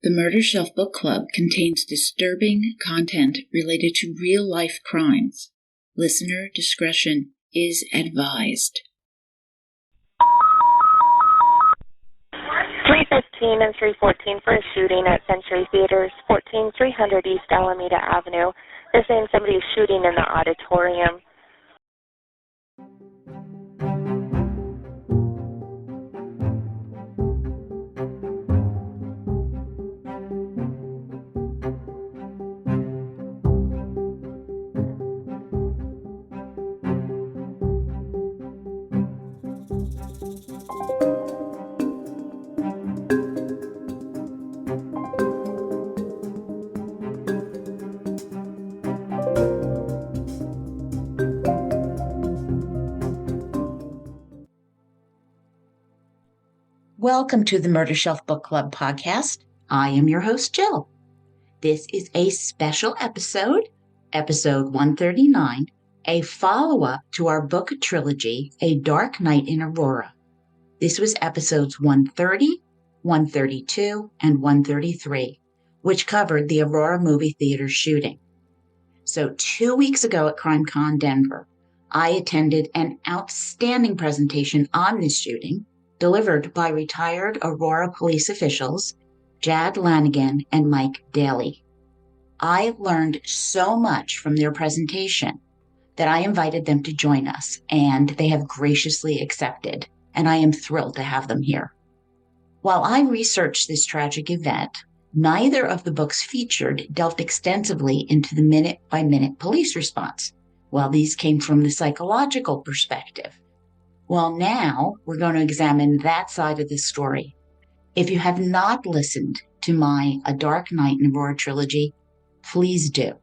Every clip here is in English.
The Murder Shelf Book Club contains disturbing content related to real-life crimes. Listener discretion is advised. 315 and 314 for a shooting at Century Theaters, 14300 East Alameda Avenue. They're saying somebody's shooting in the auditorium. Welcome to the Murder Shelf Book Club podcast. I am your host, Jill. This is a special episode, episode 139, a follow-up to our book trilogy, A Dark Night in Aurora. This was episodes 130, 132, and 133, which covered the Aurora movie theater shooting. So 2 weeks ago at Crimecon Denver, I attended an outstanding presentation on this shooting, delivered by retired Aurora police officials, Jad, Lanigan, and Mike Dailey. I learned so much from their presentation that I invited them to join us, and they have graciously accepted, and I am thrilled to have them here. While I researched this tragic event, neither of the books featured delved extensively into the minute-by-minute police response, while these came from the psychological perspective. Well, now we're going to examine that side of the story. If you have not listened to my A Dark Night in Aurora trilogy, please do.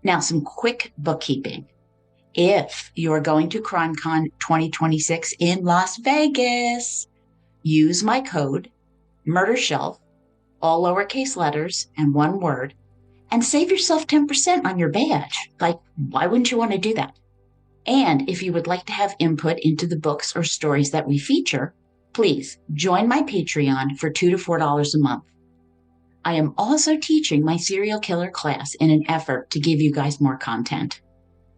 Now, some quick bookkeeping. If you're going to Crimecon 2026 in Las Vegas, use my code, MurderShelf, all lowercase letters and one word, and save yourself 10% on your badge. Like, why wouldn't you want to do that? And if you would like to have input into the books or stories that we feature, please join my Patreon for $2 to $4 a month. I am also teaching my serial killer class in an effort to give you guys more content.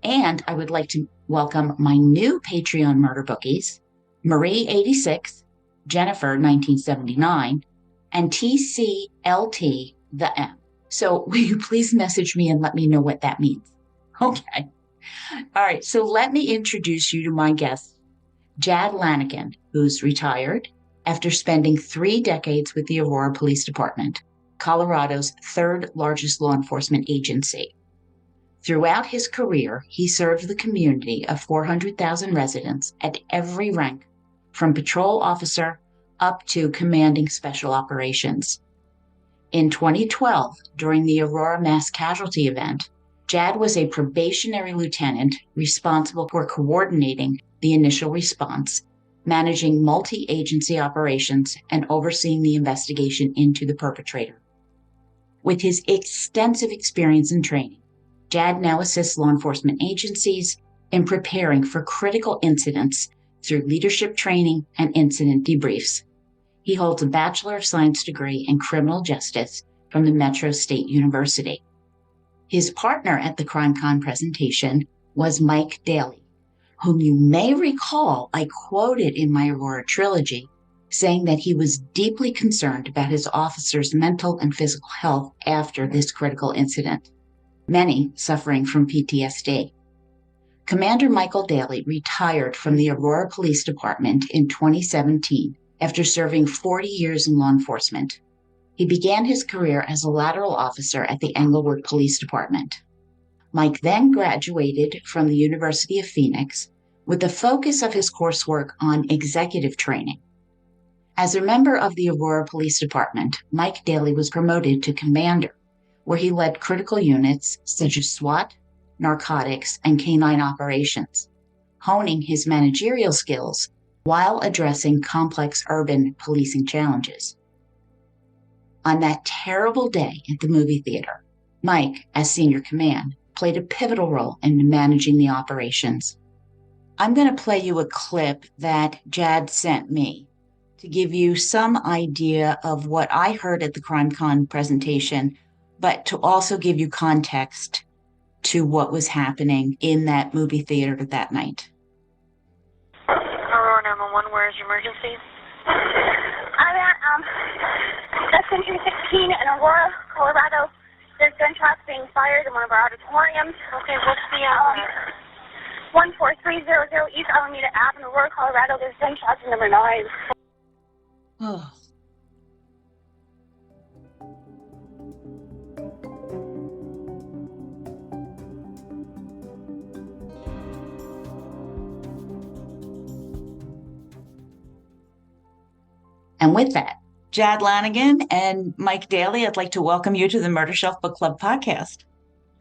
And I would like to welcome my new Patreon murder bookies, Marie 86, Jennifer 1979, and TCLT the M. So will you please message me and let me know what that means? Okay. All right, so let me introduce you to my guest, Jad Lanigan, who's retired after spending 3 decades with the Aurora Police Department, Colorado's third largest law enforcement agency. Throughout his career, he served the community of 400,000 residents at every rank, from patrol officer up to commanding special operations. In 2012, during the Aurora mass casualty event, Jad was a probationary lieutenant responsible for coordinating the initial response, managing multi-agency operations, and overseeing the investigation into the perpetrator. With his extensive experience and training, Jad now assists law enforcement agencies in preparing for critical incidents through leadership training and incident debriefs. He holds a Bachelor of Science degree in criminal justice from the Metro State University. His partner at the Crimecon presentation was Mike Dailey, whom you may recall I quoted in my Aurora trilogy, saying that he was deeply concerned about his officers' mental and physical health after this critical incident, many suffering from PTSD. Commander Michael Dailey retired from the Aurora Police Department in 2017 after serving 40 years in law enforcement. He began his career as a lateral officer at the Englewood Police Department. Mike then graduated from the University of Phoenix with the focus of his coursework on executive training. As a member of the Aurora Police Department, Mike Dailey was promoted to commander, where he led critical units such as SWAT, narcotics, and canine operations, honing his managerial skills while addressing complex urban policing challenges. On that terrible day at the movie theater, Mike, as senior command, played a pivotal role in managing the operations. I'm going to play you a clip that Jad sent me to give you some idea of what I heard at the Crimecon presentation, but to also give you context to what was happening in that movie theater that night. Aurora 911, where is your emergency? I'm at Century 16 in Aurora, Colorado. There's gunshots being fired in one of our auditoriums. Okay, what's the 14300 East Alameda Ave in Aurora, Colorado. There's gunshots in number 9. Oh. And with that, Jad Lanigan and Mike Dailey, I'd like to welcome you to the Murder Shelf Book Club podcast.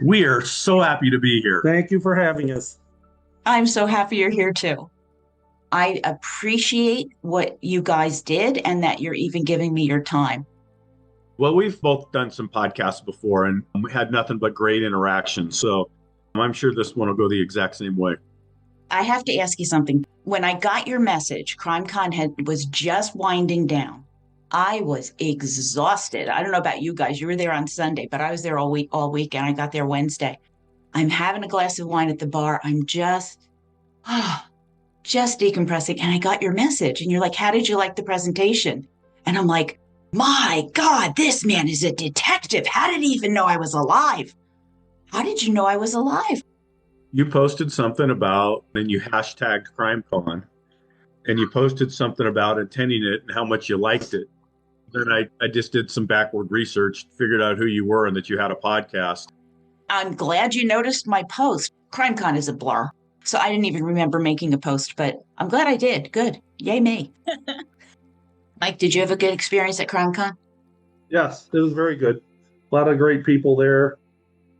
We are so happy to be here. Thank you for having us. I'm so happy you're here too. I appreciate what you guys did and that you're even giving me your time. Well, we've both done some podcasts before and we had nothing but great interaction. So I'm sure this one will go the exact same way. I have to ask you something. When I got your message, Crimecon was just winding down. I was exhausted. I don't know about you guys. You were there on Sunday, but I was there all week, and I got there Wednesday. I'm having a glass of wine at the bar. I'm just decompressing. And I got your message, and you're like, how did you like the presentation? And I'm like, my God, this man is a detective. How did he even know I was alive? How did you know I was alive? You posted something about, and you hashtagged Crimecon, and you posted something about attending it and how much you liked it. Then I just did some backward research, figured out who you were and that you had a podcast. I'm glad you noticed my post. Crimecon is a blur, so I didn't even remember making a post, but I'm glad I did. Good. Yay me. Mike, did you have a good experience at Crimecon? Yes, it was very good. A lot of great people there.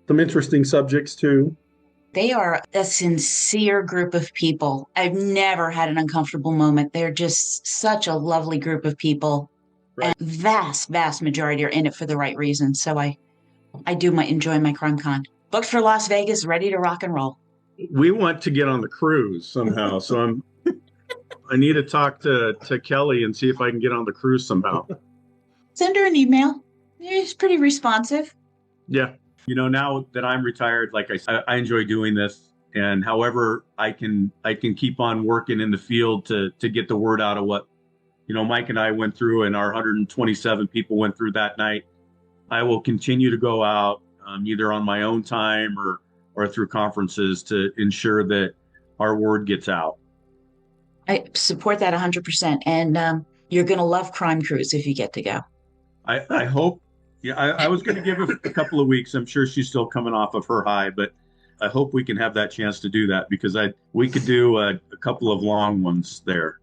Some interesting subjects, too. They are a sincere group of people. I've never had an uncomfortable moment. They're just such a lovely group of people. Right. And vast majority are in it for the right reasons. So I do enjoy my Crimecon. Booked for Las Vegas, ready to rock and roll. We want to get on the cruise somehow. So I need to talk to Kelly and see if I can get on the cruise somehow. Send her an email. She's pretty responsive. Yeah. You know, now that I'm retired, like I said, I enjoy doing this. And however I can keep on working in the field to get the word out of what, you know, Mike and I went through and our 127 people went through that night. I will continue to go out either on my own time or through conferences to ensure that our word gets out. I support that 100%. And you're going to love Crime Cruise if you get to go. I hope. Yeah, I was going to give her a couple of weeks. I'm sure she's still coming off of her high, but I hope we can have that chance to do that because we could do a couple of long ones there.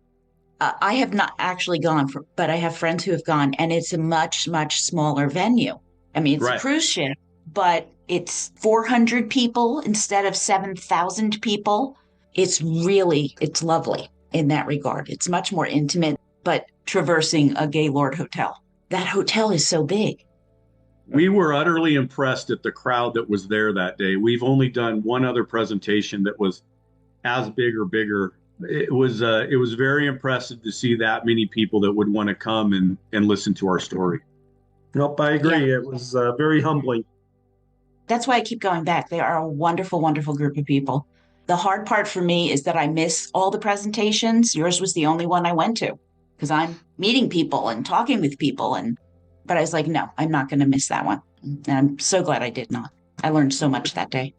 I have not actually gone, but I have friends who have gone, and it's a much smaller venue. I mean, it's Right. a cruise ship, but it's 400 people instead of 7,000 people. It's lovely in that regard. It's much more intimate, but traversing a Gaylord hotel. That hotel is so big. We were utterly impressed at the crowd that was there that day. We've only done one other presentation that was as big or bigger. It was very impressive to see that many people that would want to come and listen to our story. Nope, I agree. Yeah. It was very humbling. That's why I keep going back. They are a wonderful group of people. The hard part for me is that I miss all the presentations. Yours was the only one I went to because I'm meeting people and talking with people. But I was like, no, I'm not going to miss that one. And I'm so glad I did not. I learned so much that day.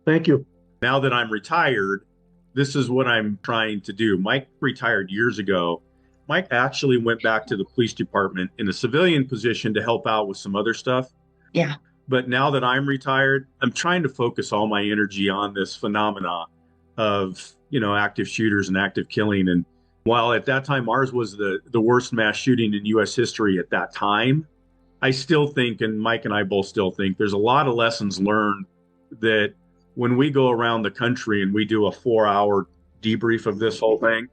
Thank you. Now that I'm retired, this is what I'm trying to do. Mike retired years ago. Mike actually went back to the police department in a civilian position to help out with some other stuff. Yeah. But now that I'm retired, I'm trying to focus all my energy on this phenomena of, you know, active shooters and active killing. And while at that time ours was the worst mass shooting in U.S. history at that time, I still think, and Mike and I both still think, there's a lot of lessons learned that when we go around the country and we do a 4-hour debrief of this whole thing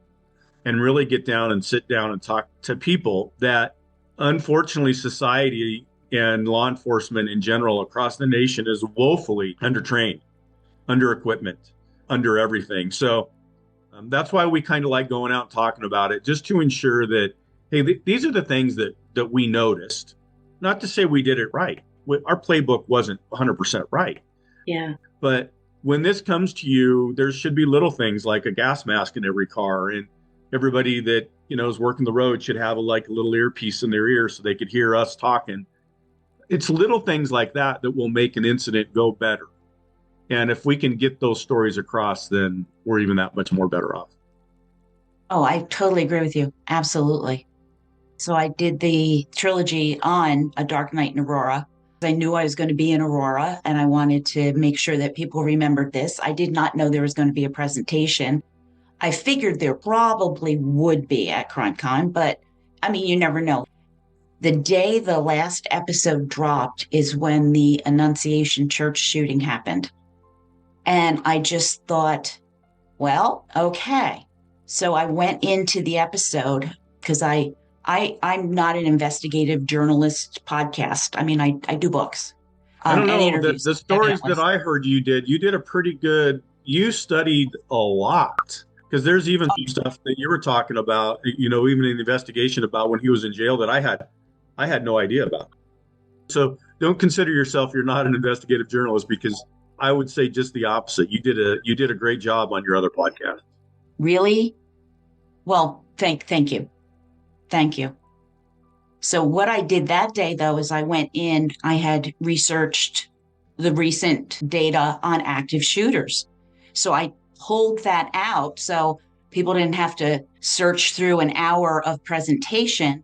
and really get down and sit down and talk to people that unfortunately society and law enforcement in general across the nation is woefully undertrained, under equipment, under everything. So that's why we kind of like going out and talking about it, just to ensure that hey, these are the things that we noticed. Not to say we did it right. Our playbook wasn't 100% right. Yeah. But when this comes to you, there should be little things like a gas mask in every car, and everybody that is working the road should have a little earpiece in their ear so they could hear us talking. It's little things like that that will make an incident go better. And if we can get those stories across, then we're even that much more better off. Oh, I totally agree with you. Absolutely. So I did the trilogy on A Dark Night in Aurora. I knew I was going to be in Aurora, and I wanted to make sure that people remembered this. I did not know there was going to be a presentation. I figured there probably would be at Crimecon, but I mean, you never know. The day the last episode dropped is when the Annunciation Church shooting happened. And I just thought, well, okay. So I went into the episode because I'm not an investigative journalist podcast. I mean, I do books. I don't and know, interviews, the stories definitely. that I heard you did a pretty good, you studied a lot, because there's even some stuff that you were talking about, even in the investigation about when he was in jail that I had no idea about. So don't consider yourself, you're not an investigative journalist, because I would say just the opposite. You did a great job on your other podcast. Really? Well, thank you. Thank you. So what I did that day, though, is I went in, I had researched the recent data on active shooters. So I pulled that out so people didn't have to search through an hour of presentation,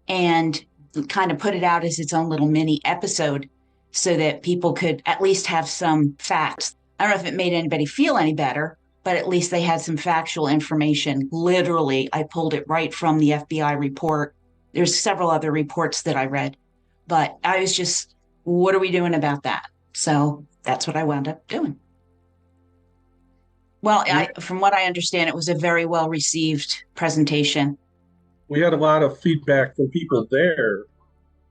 and kind of put it out as its own little mini episode so that people could at least have some facts. I don't know if it made anybody feel any better, but at least they had some factual information. Literally, I pulled it right from the FBI report. There's several other reports that I read, but I was just, what are we doing about that? So that's what I wound up doing. Well, from what I understand, it was a very well received presentation. We had a lot of feedback from people there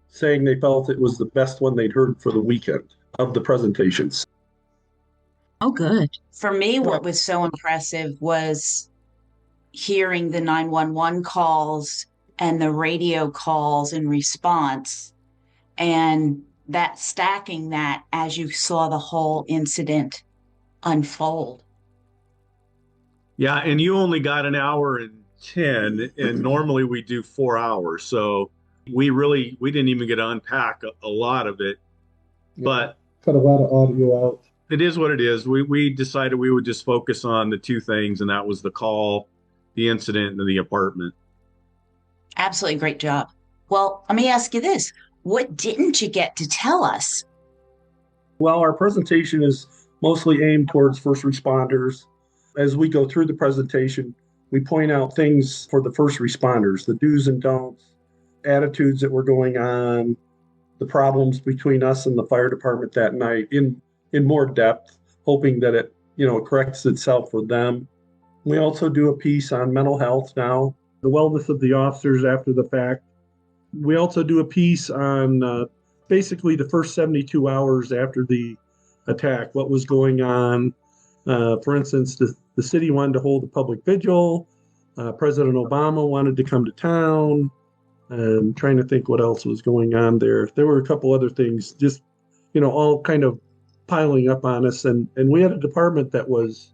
saying they felt it was the best one they'd heard for the weekend of the presentations. Oh, good. For me, what was so impressive was hearing the 911 calls and the radio calls in response, and that stacking that as you saw the whole incident unfold. Yeah, and you only got an hour and 10, and normally we do 4 hours. So we didn't even get to unpack a lot of it. Yeah, but cut a lot of audio out. It is what it is. We decided we would just focus on the two things, and that was the call, the incident, and the apartment. Absolutely great job. Well, let me ask you this. What didn't you get to tell us? Well, our presentation is mostly aimed towards first responders. As we go through the presentation, we point out things for the first responders, the do's and don'ts, attitudes that were going on, the problems between us and the fire department that night in more depth, hoping that it corrects itself for them. We also do a piece on mental health now, the wellness of the officers after the fact. We also do a piece on basically the first 72 hours after the attack, what was going on. For instance, the city wanted to hold a public vigil. President Obama wanted to come to town. I'm trying to think what else was going on there. There were a couple other things just, all kind of piling up on us. And we had a department that was,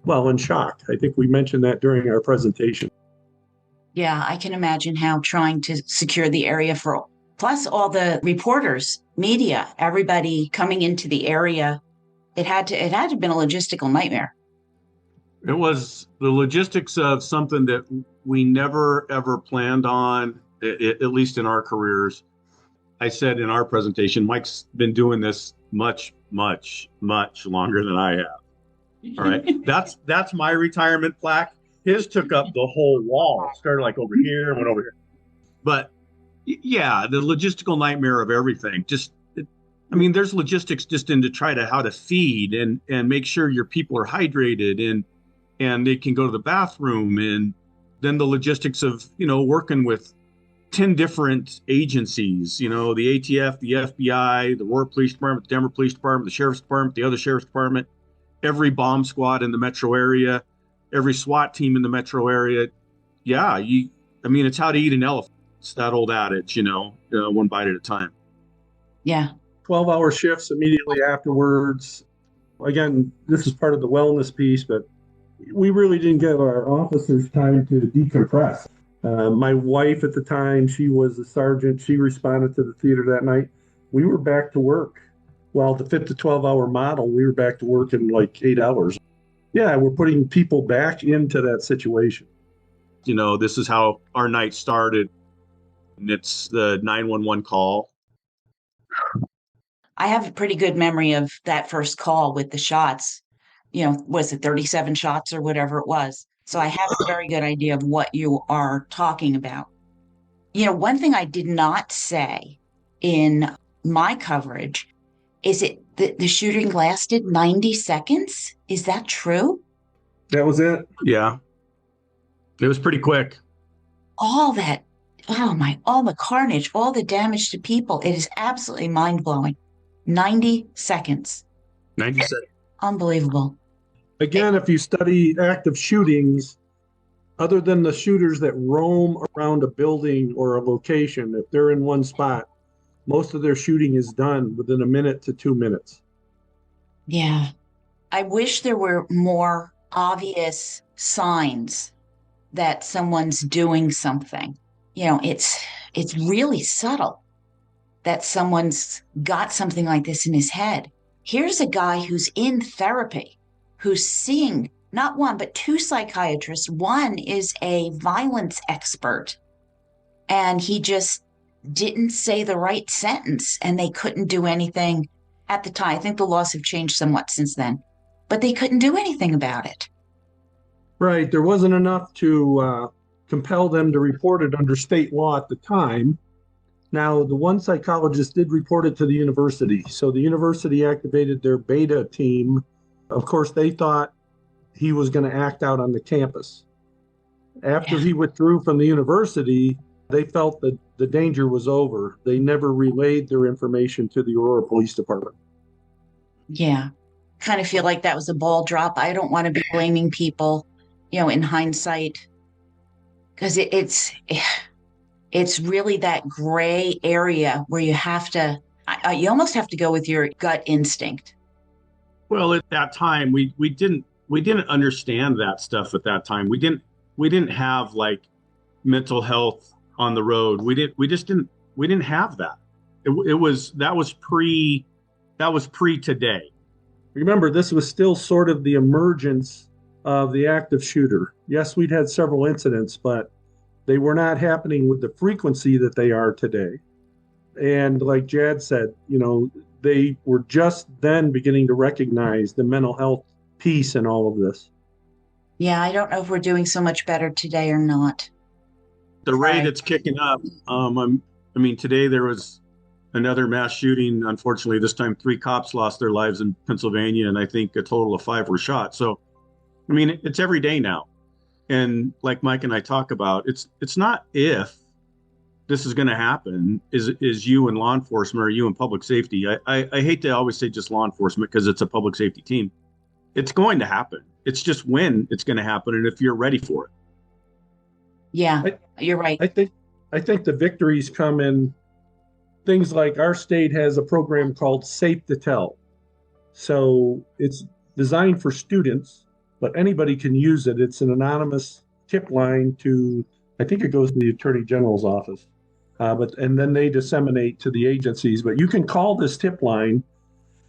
in shock. I think we mentioned that during our presentation. Yeah, I can imagine how trying to secure the area plus all the reporters, media, everybody coming into the area, it had to have been a logistical nightmare. It was the logistics of something that we never, ever planned on, at least in our careers. I said in our presentation, Mike's been doing this much, much, much longer than I have. All right. That's my retirement plaque. His took up the whole wall. Started over here, went over here. But yeah, the logistical nightmare of everything. There's logistics just into how to feed and make sure your people are hydrated and they can go to the bathroom, and then the logistics of, working with 10 different agencies, the ATF, the FBI, the Aurora Police Department, the Denver Police Department, the Sheriff's Department, the other Sheriff's Department, every bomb squad in the metro area, every SWAT team in the metro area. Yeah, I mean, it's how to eat an elephant. It's that old adage, one bite at a time. Yeah. 12-hour shifts immediately afterwards. Again, this is part of the wellness piece, but we really didn't give our officers time to decompress. My wife at the time, she was a sergeant. She responded to the theater that night. We were back to work. Well, to fit the 12-hour model, we were back to work in like 8 hours. Yeah, we're putting people back into that situation. This is how our night started. And it's the 911 call. I have a pretty good memory of that first call with the shots. Was it 37 shots or whatever it was? So I have a very good idea of what you are talking about. One thing I did not say in my coverage is the shooting lasted 90 seconds. Is that true? That was it? Yeah. It was pretty quick. All the carnage, all the damage to people. It is absolutely mind-blowing. 90 seconds. 90 seconds. Unbelievable. Again, if you study active shootings, other than the shooters that roam around a building or a location, if they're in one spot, most of their shooting is done within a minute to 2 minutes. Yeah. I wish there were more obvious signs that someone's doing something. It's really subtle that someone's got something like this in his head. Here's a guy who's in therapy, who's seeing not one, but two psychiatrists. One is a violence expert, and he just didn't say the right sentence, and they couldn't do anything at the time. I think the laws have changed somewhat since then, but they couldn't do anything about it. Right. There wasn't enough to compel them to report it under state law at the time. Now, the one psychologist did report it to the university. So the university activated their beta team. Of course, they thought he was going to act out on the campus. After he withdrew from the university, they felt that the danger was over. They never relayed their information to the Aurora Police Department. Yeah. Kind of feel like that was a ball drop. I don't want to be blaming people, in hindsight, because it's really that gray area where you have to, you almost have to go with your gut instinct. Well, at that time, we didn't understand that stuff at that time. We didn't have like mental health on the road. We didn't have that. That was pre today. Remember, this was still sort of the emergence of the active shooter. Yes, we'd had several incidents, but they were not happening with the frequency that they are today. And like Jad said, they were just then beginning to recognize the mental health piece in all of this. Yeah, I don't know if we're doing so much better today or not. The rate it's kicking up. Today there was another mass shooting. Unfortunately, this time 3 cops lost their lives in Pennsylvania, and I think a total of 5 were shot. So, it's every day now. And like Mike and I talk about, it's not if this is going to happen, is you in law enforcement or you in public safety. I hate to always say just law enforcement because it's a public safety team. It's going to happen. It's just when it's going to happen and if you're ready for it. Yeah, you're right. I think the victories come in things like our state has a program called Safe to Tell. So it's designed for students, but anybody can use it. It's an anonymous tip line to, I think it goes to the Attorney General's office, and then they disseminate to the agencies. But you can call this tip line,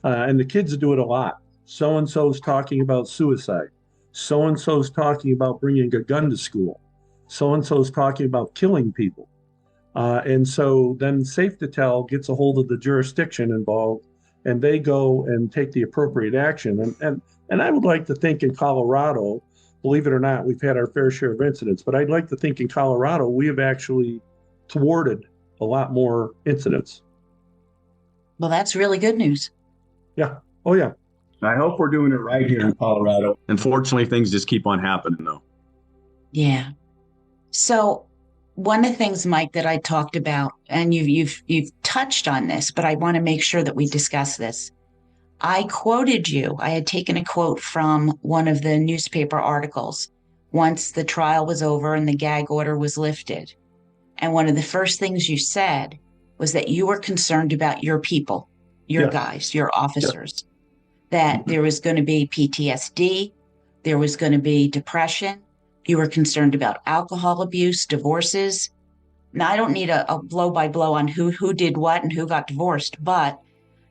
and the kids do it a lot. So-and-so's talking about suicide. So-and-so's talking about bringing a gun to school. So-and-so's talking about killing people. And so then Safe to Tell gets a hold of the jurisdiction involved, and they go and take the appropriate action. And I would like to think in Colorado, believe it or not, we've had our fair share of incidents, but I'd like to think in Colorado, we have actually thwarted a lot more incidents. Well, that's really good news. Yeah. Oh, yeah. I hope we're doing it right here in Colorado. Unfortunately, things just keep on happening, though. Yeah. So one of the things, Mike, that I talked about, and you've touched on this, but I want to make sure that we discuss this. I quoted you. I had taken a quote from one of the newspaper articles once the trial was over and the gag order was lifted. And one of the first things you said was that you were concerned about your people, your Yes. guys, your officers, that there was going to be PTSD, there was going to be depression. You were concerned about alcohol abuse, divorces. Now, I don't need a blow by blow on who did what and who got divorced, but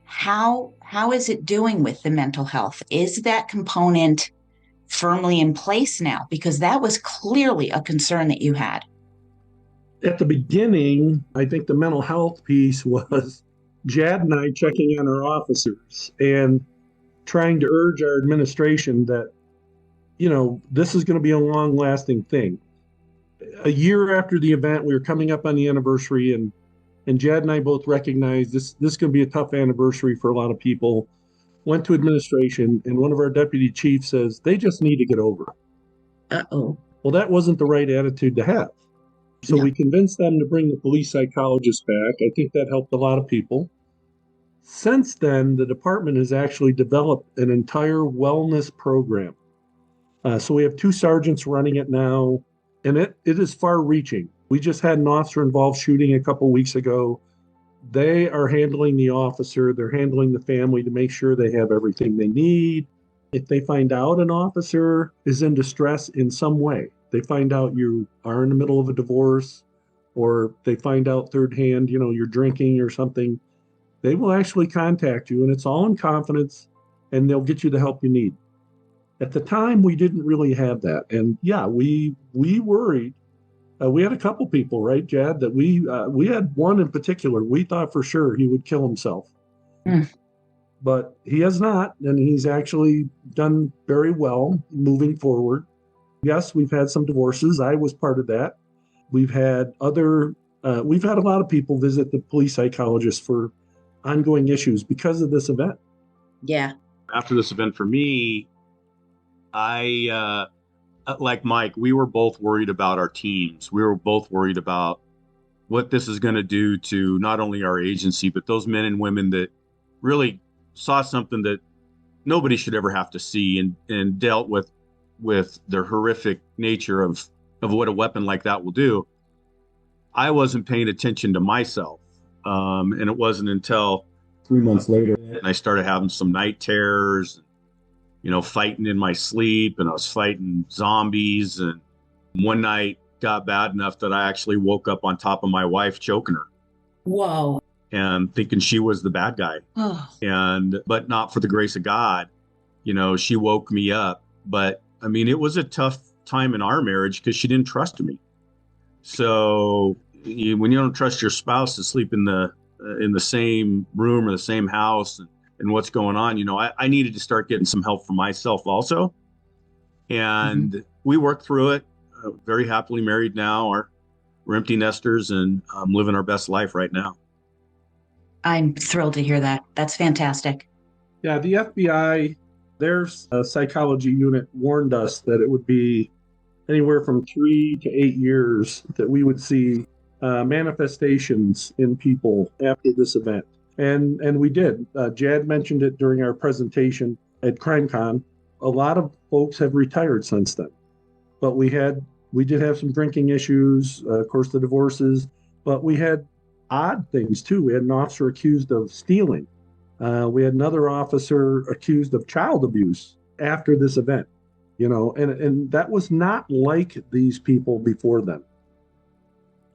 how is it doing with the mental health? Is that component firmly in place now? Because that was clearly a concern that you had. At the beginning, I think the mental health piece was Jad and I checking on our officers and trying to urge our administration that, this is going to be a long-lasting thing. A year after the event, we were coming up on the anniversary, and Jad and I both recognized this is going to be a tough anniversary for a lot of people. Went to administration, and one of our deputy chiefs says, they just need to get over it. Uh-oh. Well, that wasn't the right attitude to have. So No. we convinced them to bring the police psychologist back. I think that helped a lot of people. Since then, the department has actually developed an entire wellness program. So we have 2 sergeants running it now, and it is far-reaching. We just had an officer-involved shooting a couple weeks ago. They are handling the officer. They're handling the family to make sure they have everything they need. If they find out an officer is in distress in some way, they find out you are in the middle of a divorce, or they find out third hand, you're drinking or something, they will actually contact you, and it's all in confidence, and they'll get you the help you need. At the time, we didn't really have that. And yeah, we worried. We had a couple people, right, Jad, that we had one in particular. We thought for sure he would kill himself. But he has not, and he's actually done very well moving forward. Yes, we've had some divorces. I was part of that. We've had a lot of people visit the police psychologist for ongoing issues because of this event. Yeah. After this event for me, I, like Mike, we were both worried about our teams. We were both worried about what this is going to do to not only our agency, but those men and women that really saw something that nobody should ever have to see, and dealt with the horrific nature of what a weapon like that will do. I wasn't paying attention to myself. And it wasn't until 3 months later I started having some night terrors, fighting in my sleep, and I was fighting zombies. And one night got bad enough that I actually woke up on top of my wife, choking her. Whoa. And thinking she was the bad guy. Oh. But not for the grace of God. She woke me up. But I mean, it was a tough time in our marriage because she didn't trust me. So when you don't trust your spouse to sleep in the same room or the same house and what's going on, I needed to start getting some help for myself also. And we worked through it. Very happily married now. We're empty nesters, and living our best life right now. I'm thrilled to hear that. That's fantastic. Yeah, the FBI, their psychology unit warned us that it would be anywhere from 3 to 8 years that we would see manifestations in people after this event. And we did. Jad mentioned it during our presentation at Crimecon. A lot of folks have retired since then. But we did have some drinking issues, of course, the divorces, but we had odd things too. We had an officer accused of stealing. We had another officer accused of child abuse after this event, and that was not like these people before then.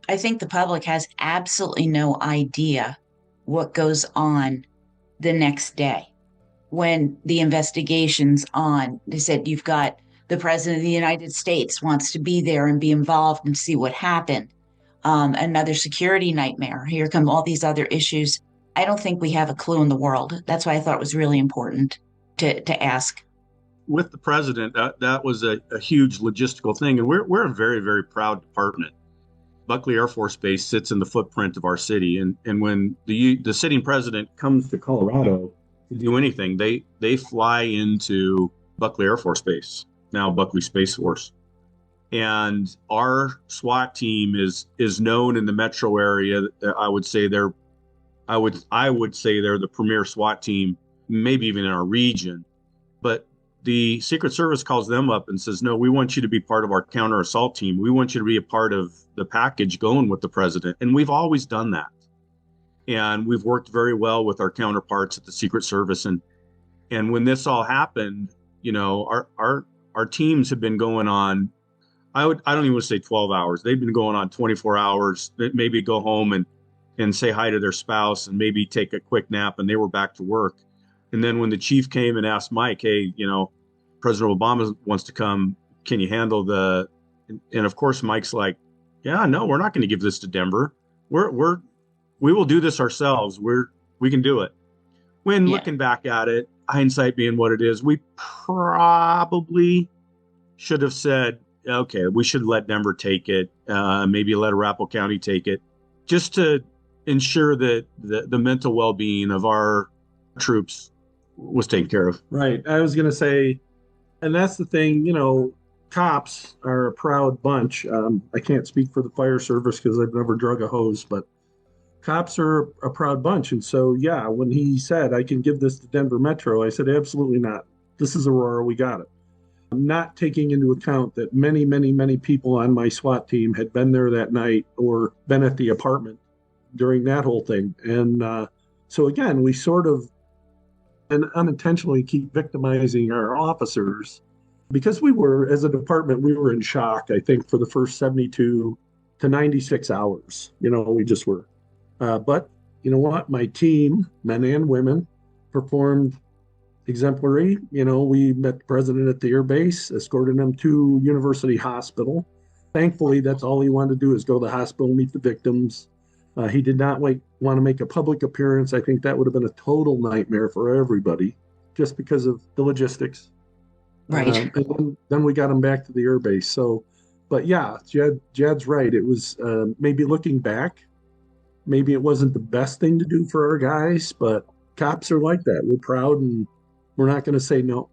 I think the public has absolutely no idea what goes on the next day when the investigation's on. They said you've got the President of the United States wants to be there and be involved and see what happened. Another security nightmare. Here come all these other issues. I don't think we have a clue in the world. That's why I thought it was really important to ask. With the president, that was a huge logistical thing. And we're a very, very proud department. Buckley Air Force Base sits in the footprint of our city. And when the sitting president comes to Colorado to do anything, they fly into Buckley Air Force Base, now Buckley Space Force. And our SWAT team is known in the metro area. I would say they're the premier SWAT team, maybe even in our region. But the Secret Service calls them up and says, no, we want you to be part of our counter assault team. We want you to be a part of the package going with the president. And we've always done that. And we've worked very well with our counterparts at the Secret Service. And when this all happened, our teams have been going on, I don't even want to say 12 hours. They've been going on 24 hours, maybe go home and say hi to their spouse and maybe take a quick nap, and they were back to work. And then when the chief came and asked Mike, hey, President Obama wants to come, can you handle and of course, Mike's like, yeah, no, we're not going to give this to Denver. We will do this ourselves. We can do it. When looking back at it, hindsight being what it is, we probably should have said, okay, we should let Denver take it. Maybe let Arapahoe County take it, just to ensure that the mental well-being of our troops was taken care of. Right. I was going to say, and that's the thing, cops are a proud bunch. I can't speak for the fire service because I've never drug a hose, but cops are a proud bunch. And so, yeah, when he said, I can give this to Denver Metro, I said, absolutely not. This is Aurora. We got it. I'm not taking into account that many, many, many people on my SWAT team had been there that night or been at the apartment during that whole thing. And so, again, we sort of and unintentionally keep victimizing our officers because we were, as a department, we were in shock, I think, for the first 72 to 96 hours. We just were. But you know what? My team, men and women, performed exemplary. We met the president at the air base, escorted him to University Hospital. Thankfully, that's all he wanted to do is go to the hospital, meet the victims. He did not want to make a public appearance. I think that would have been a total nightmare for everybody just because of the logistics. Right. And then we got him back to the air base. So, but yeah, Jad's right. It was maybe looking back, maybe it wasn't the best thing to do for our guys, but cops are like that. We're proud and we're not going to say no.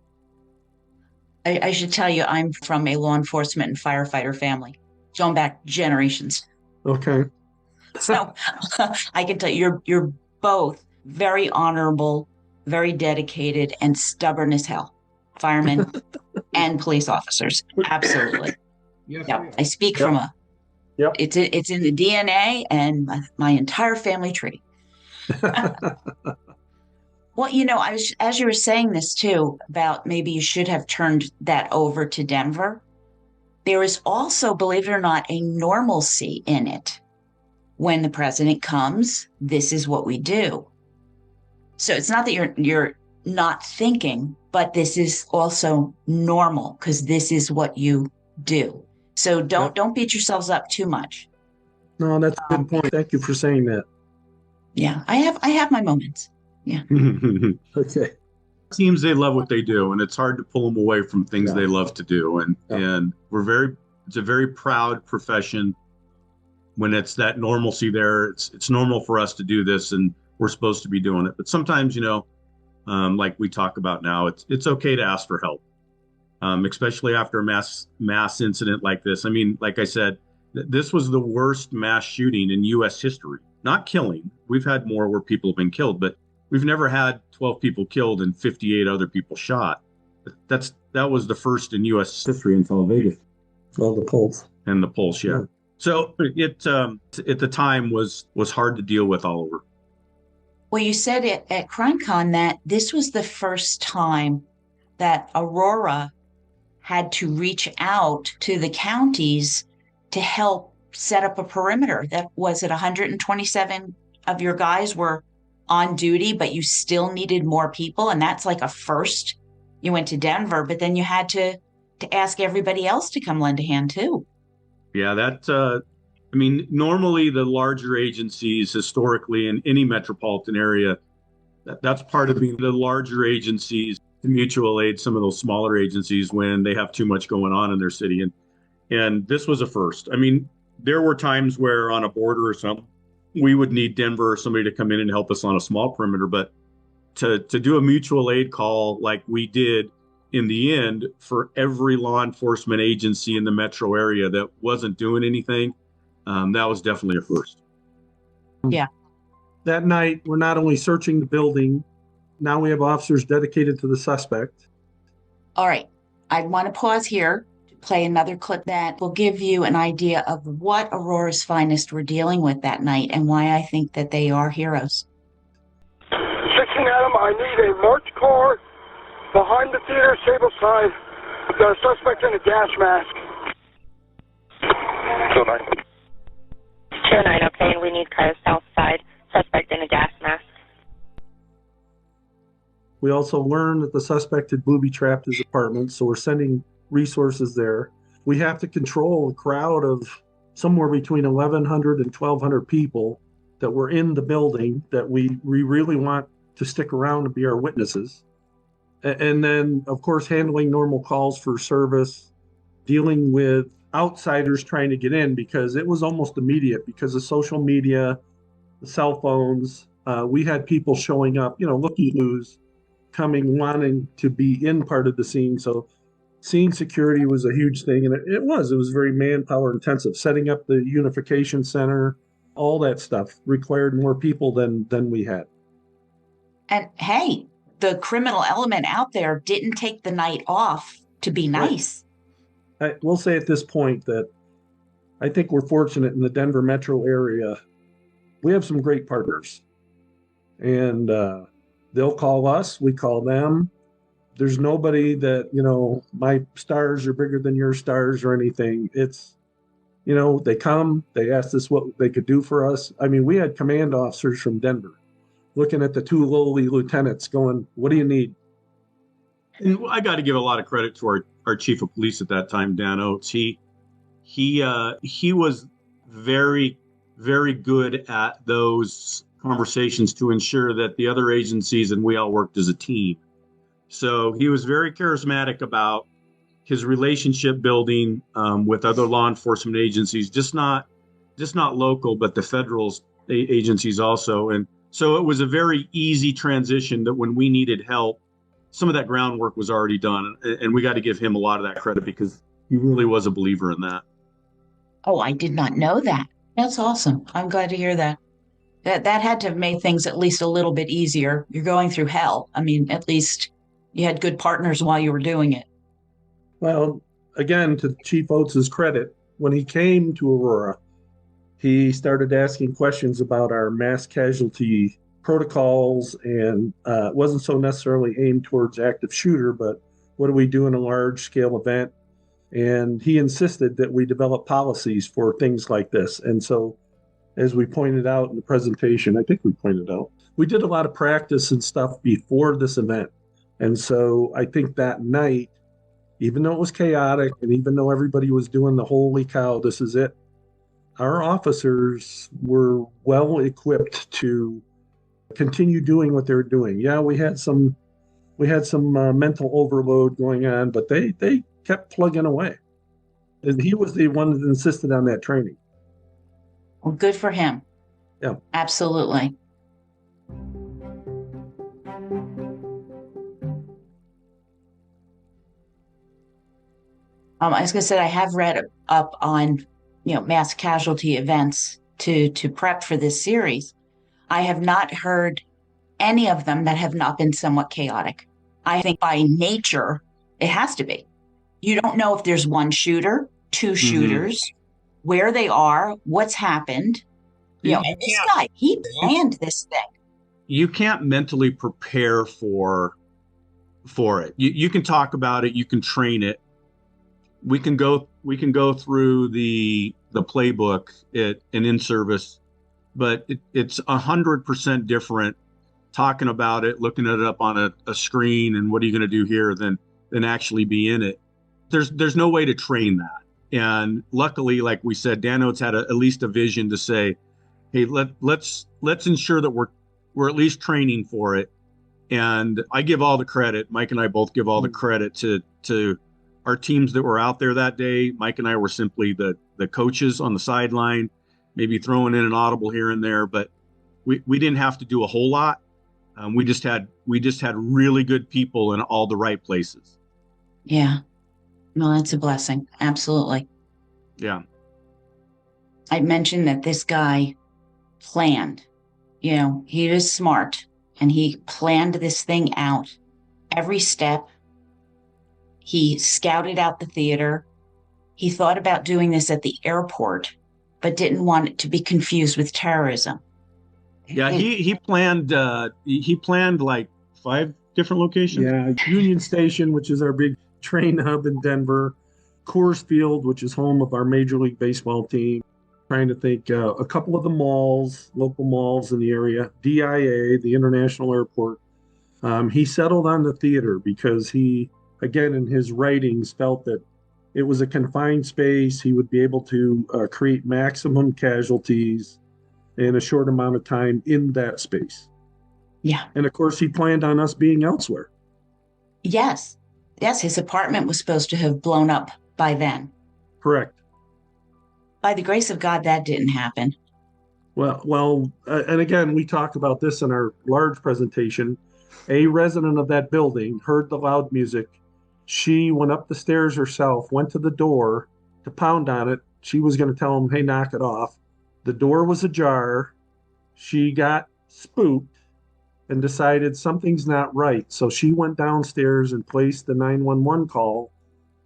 I should tell you, I'm from a law enforcement and firefighter family, going back generations. Okay. So I can tell you, you're both very honorable, very dedicated, and stubborn as hell. Firemen and police officers. Absolutely. Yes, yeah. I speak from it's in the DNA and my entire family tree. Well, as you were saying this too, about maybe you should have turned that over to Denver. There is also, believe it or not, a normalcy in it. When the president comes, this is what we do. So it's not that you're not thinking, but this is also normal because this is what you do. So don't beat yourselves up too much. No, that's a good point. Thank you for saying that. Yeah, I have my moments. Yeah. Okay. Teams, they love what they do, and it's hard to pull them away from things they love to do. And it's a very proud profession. When it's that normalcy there, it's normal for us to do this, and we're supposed to be doing it. But sometimes, like we talk about now, it's okay to ask for help, especially after a mass incident like this. I mean, like I said, this was the worst mass shooting in U.S. history. Not killing. We've had more where people have been killed, but we've never had 12 people killed and 58 other people shot. That was the first in U.S. history until Vegas. Well, the Pulse. And the Pulse, yeah. So it at the time was hard to deal with all over. Well, you said it at Crimecon that this was the first time that Aurora had to reach out to the counties to help set up a perimeter. That was it. 127 of your guys were on duty, but you still needed more people, and that's like a first. You went to Denver, but then you had to ask everybody else to come lend a hand too. Yeah, normally the larger agencies historically in any metropolitan area, that's part of being the larger agencies to mutual aid some of those smaller agencies when they have too much going on in their city. And this was a first. I mean, there were times where on a border or something, we would need Denver or somebody to come in and help us on a small perimeter. But to do a mutual aid call like we did in the end for every law enforcement agency in the metro area that wasn't doing anything, that was definitely a first. Yeah. That night, we're not only searching the building, now we have officers dedicated to the suspect. All right. I want to pause here to play another clip that will give you an idea of what Aurora's finest were dealing with that night and why I think that they are heroes. 16 Adam, I need a marked car behind the theater, stable side, with a suspect in a gas mask. 209. 209, okay, and we need car south side, suspect in a gas mask. We also learned that the suspect had booby-trapped his apartment, so we're sending resources there. We have to control a crowd of somewhere between 1,100 and 1,200 people that were in the building that we really want to stick around and be our witnesses. And then, of course, handling normal calls for service, dealing with outsiders trying to get in, because it was almost immediate because of social media, the cell phones. We had people showing up, looky-loos, coming, wanting to be in part of the scene. So scene security was a huge thing. And it was very manpower intensive. Setting up the unification center, all that stuff required more people than we had. And hey, the criminal element out there didn't take the night off to be nice. Right. I will say at this point that I think we're fortunate in the Denver metro area. We have some great partners. And they'll call us, we call them. There's nobody that, my stars are bigger than your stars or anything. It's, they come, they asked us what they could do for us. I mean, we had command officers from Denver looking at the two lowly lieutenants going, what do you need? And I got to give a lot of credit to our chief of police at that time, Dan Oates. He was very, very good at those conversations to ensure that the other agencies and we all worked as a team. So he was very charismatic about his relationship building with other law enforcement agencies, just not local, but the federal agencies also. And so it was a very easy transition that when we needed help, some of that groundwork was already done. And we got to give him a lot of that credit because he really was a believer in that. Oh, I did not know that. That's awesome. I'm glad to hear that. That had to have made things at least a little bit easier. You're going through hell. I mean, at least you had good partners while you were doing it. Well, again, to Chief Oates' credit, when he came to Aurora, he started asking questions about our mass casualty protocols, and it wasn't so necessarily aimed towards active shooter, but what do we do in a large-scale event? And he insisted that we develop policies for things like this. And so, as we pointed out in the presentation, I think we pointed out, we did a lot of practice and stuff before this event. And so I think that night, even though it was chaotic and even though everybody was doing the holy cow, this is it, our officers were well equipped to continue doing what they're doing. Yeah, we had some mental overload going on, but they kept plugging away. And he was the one that insisted on that training. Well, good for him. Yeah. Absolutely. As I said, I have read up on, mass casualty events to prep for this series. I have not heard any of them that have not been somewhat chaotic. I think by nature, it has to be. You don't know if there's one shooter, two shooters, where they are, what's happened. And this guy, he planned this thing. You can't mentally prepare for it. You can talk about it, you can train it. We can go through the playbook and in service, but it's 100% different talking about it, looking at it up on a screen, and what are you going to do here than actually be in it. There's no way to train that. And luckily, like we said, Dan Oates had at least a vision to say, hey, let's ensure that we're at least training for it. And I give all the credit. Mike and I both give all the credit to our teams that were out there that day. Mike and I were simply the coaches on the sideline, maybe throwing in an audible here and there, but we didn't have to do a whole lot. We just had really good people in all the right places. Yeah. Well, that's a blessing. Absolutely. Yeah. I mentioned that this guy planned. He was smart and he planned this thing out every step. He scouted out the theater. He thought about doing this at the airport, but didn't want it to be confused with terrorism. Yeah, he planned like 5 different locations. Yeah, Union Station, which is our big train hub in Denver, Coors Field, which is home of our Major League Baseball team. Trying to think, a couple of the malls, local malls in the area, DIA, the International Airport. He settled on the theater because he, again, in his writings, felt that it was a confined space. He would be able to create maximum casualties in a short amount of time in that space. Yeah. And of course, he planned on us being elsewhere. Yes. Yes, his apartment was supposed to have blown up by then. Correct. By the grace of God, that didn't happen. Well, and again, we talked about this in our large presentation. A resident of that building heard the loud music. She went up the stairs herself, went to the door to pound on it. She was going to tell him, hey, knock it off. The door was ajar. She got spooked and decided something's not right. So she went downstairs and placed the 911 call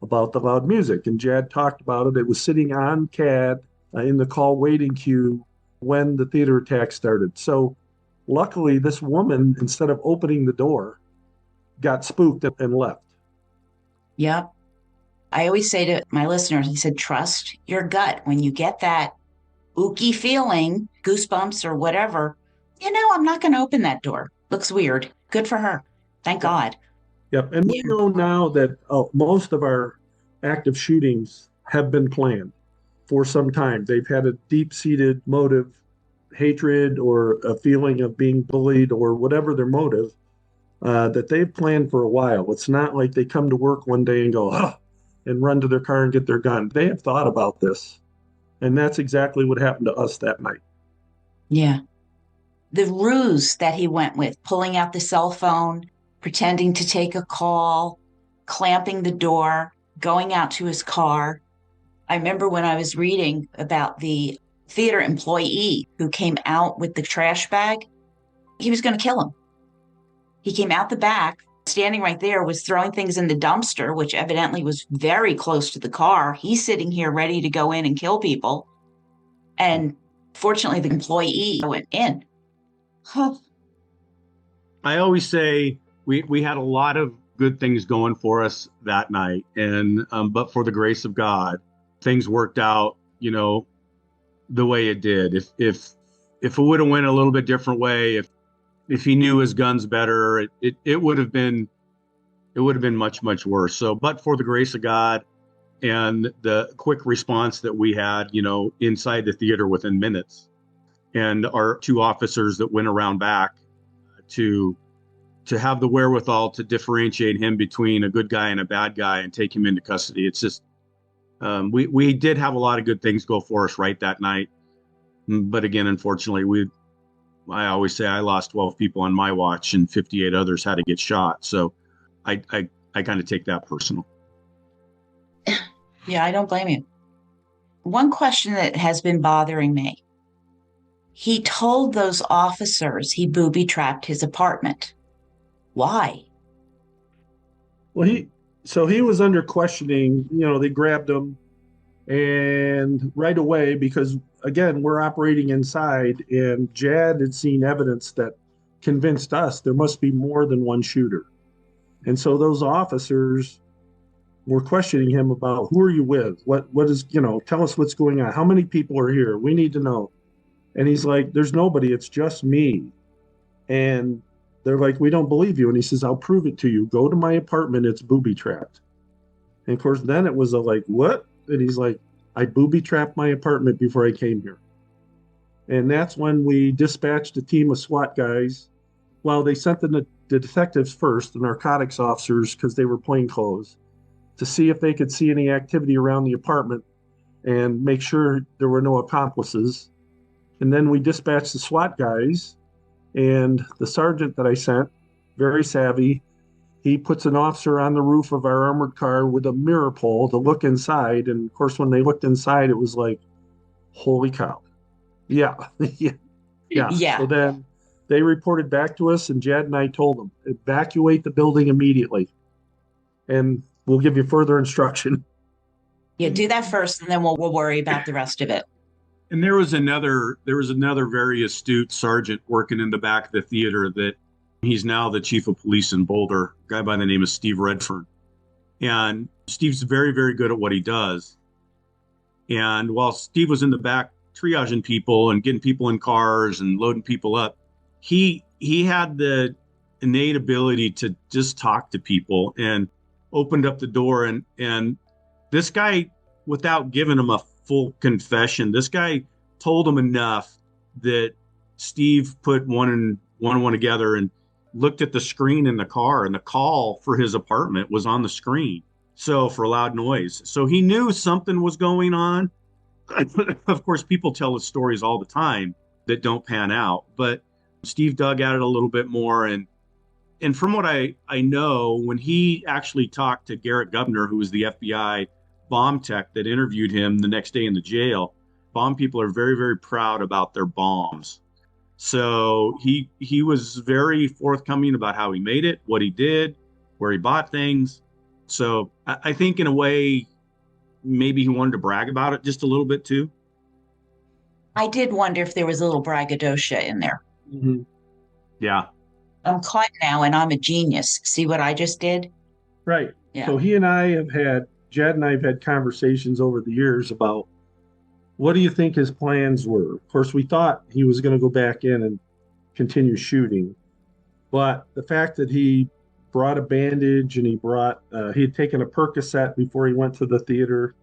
about the loud music. And Jad talked about it. It was sitting on CAD in the call waiting queue when the theater attack started. So luckily, this woman, instead of opening the door, got spooked and left. Yep. I always say to my listeners, he said, trust your gut. When you get that ooky feeling, goosebumps or whatever, I'm not going to open that door. Looks weird. Good for her. Thank God. Yep. And we know now that most of our active shootings have been planned for some time. They've had a deep-seated motive, hatred, or a feeling of being bullied, or whatever their motive, that they've planned for a while. It's not like they come to work one day and go, and run to their car and get their gun. They have thought about this. And that's exactly what happened to us that night. Yeah. The ruse that he went with, pulling out the cell phone, pretending to take a call, clamping the door, going out to his car. I remember when I was reading about the theater employee who came out with the trash bag, he was going to kill him. He came out the back, standing right there, was throwing things in the dumpster, which evidently was very close to the car. He's sitting here ready to go in and kill people. And fortunately, the employee went in. Huh. I always say we had a lot of good things going for us that night. And but for the grace of God, things worked out, the way it did. If it would have went a little bit different way, if he knew his guns better, it would have been much, much worse. So, but for the grace of God and the quick response that we had, inside the theater within minutes, and our 2 officers that went around back to have the wherewithal to differentiate him between a good guy and a bad guy and take him into custody. It's just, we did have a lot of good things go for us right that night. But again, unfortunately, I always say I lost 12 people on my watch and 58 others had to get shot. So I kind of take that personal. Yeah, I don't blame you. One question that has been bothering me. He told those officers he booby-trapped his apartment. Why? Well, he was under questioning. They grabbed him, and right away, because again, we're operating inside, and Jad had seen evidence that convinced us there must be more than one shooter. And so those officers were questioning him about, who are you with? What is, tell us what's going on. How many people are here? We need to know. And he's like, there's nobody. It's just me. And they're like, we don't believe you. And he says, I'll prove it to you. Go to my apartment. It's booby-trapped. And of course, then it was like, what? And he's like, I booby-trapped my apartment before I came here. And that's when we dispatched a team of SWAT guys. Well, they sent the detectives first, the narcotics officers, because they were plainclothes, to see if they could see any activity around the apartment and make sure there were no accomplices. And then we dispatched the SWAT guys, and the sergeant that I sent, very savvy, he puts an officer on the roof of our armored car with a mirror pole to look inside. And of course, when they looked inside, it was like, holy cow. Yeah. Yeah. So then they reported back to us, and Jad and I told them, evacuate the building immediately. And we'll give you further instruction. Yeah, do that first, and then we'll worry about the rest of it. And there was another very astute sergeant working in the back of the theater that he's now the chief of police in Boulder, a guy by the name of Steve Redfern. And Steve's very, very good at what he does. And while Steve was in the back triaging people and getting people in cars and loading people up, he had the innate ability to just talk to people and opened up the door. And this guy, without giving him a full confession, this guy told him enough that Steve put one and one together and looked at the screen in the car, and the call for his apartment was on the screen. So for loud noise. So he knew something was going on. Of course, people tell us stories all the time that don't pan out, but Steve dug at it a little bit more. And from what I know, when he actually talked to Garrett Gubner, who was the FBI bomb tech that interviewed him the next day in the jail, bomb people are very, very proud about their bombs. So he was very forthcoming about how he made it, what he did, where he bought things. So I think in a way, maybe he wanted to brag about it just a little bit too. I did wonder if there was a little braggadocio in there. Mm-hmm. Yeah. I'm caught now and I'm a genius. See what I just did? Right. Yeah. So Jad and I have had conversations over the years about what do you think his plans were? Of course, we thought he was going to go back in and continue shooting. But the fact that he brought a bandage and he had taken a Percocet before he went to the theater,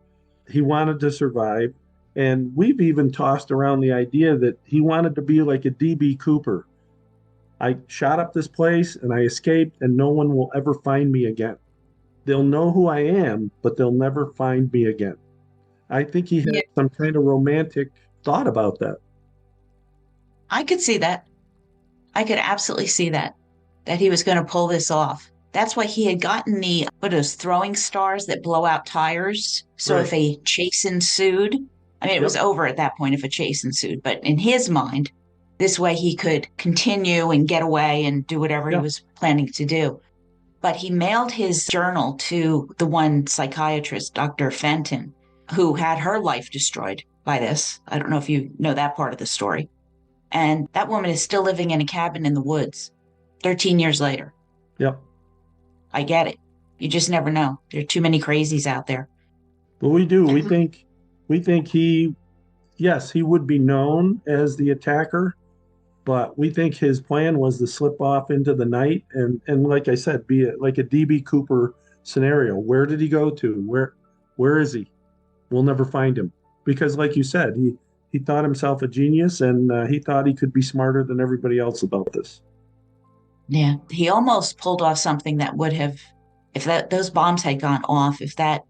he wanted to survive. And we've even tossed around the idea that he wanted to be like a D.B. Cooper. I shot up this place and I escaped, and no one will ever find me again. They'll know who I am, but they'll never find me again. I think he had some kind of romantic thought about that. I could see that. I could absolutely see that he was going to pull this off. That's why he had gotten those throwing stars that blow out tires. So Right. If a chase ensued, it was over at that point if a chase ensued. But in his mind, this way he could continue and get away and do whatever he was planning to do. But he mailed his journal to the one psychiatrist, Dr. Fenton, who had her life destroyed by this. I don't know if you know that part of the story. And that woman is still living in a cabin in the woods 13 years later. Yep. I get it. You just never know. There are too many crazies out there. But we do. We think he would be known as the attacker, but we think his plan was to slip off into the night and like I said, be like a D.B. Cooper scenario. Where did he go to? Where is he? We'll never find him. Because like you said, he thought himself a genius, and he thought he could be smarter than everybody else about this. Yeah, he almost pulled off something that would have, if those bombs had gone off, if that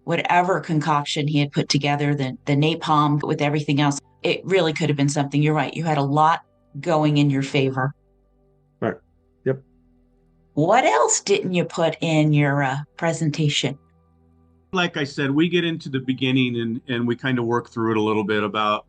whatever concoction he had put together, the napalm with everything else, it really could have been something. You're right. You had a lot going in your favor. Right. Yep. What else didn't you put in your presentation? Like I said, we get into the beginning and we kind of work through it a little bit about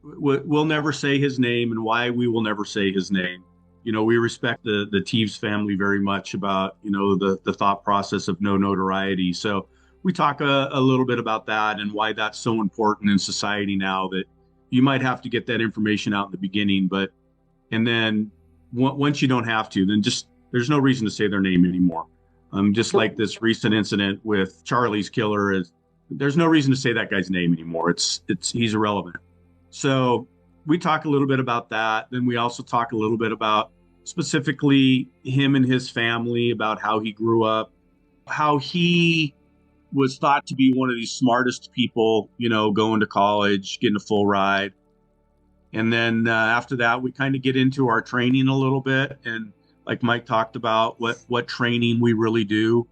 we'll never say his name and why we will never say his name. We respect the Teves family very much about, the thought process of no notoriety. So we talk a little bit about that and why that's so important in society now, that you might have to get that information out in the beginning, and then once you don't have to, then just there's no reason to say their name anymore. Just like this recent incident with Charlie's killer, there's no reason to say that guy's name anymore. He's irrelevant. So we talk a little bit about that. Then we also talk a little bit about specifically him and his family, about how he grew up, how he was thought to be one of the smartest people, going to college, getting a full ride. And then after that, we kind of get into our training a little bit. And like Mike talked about, what training we really do,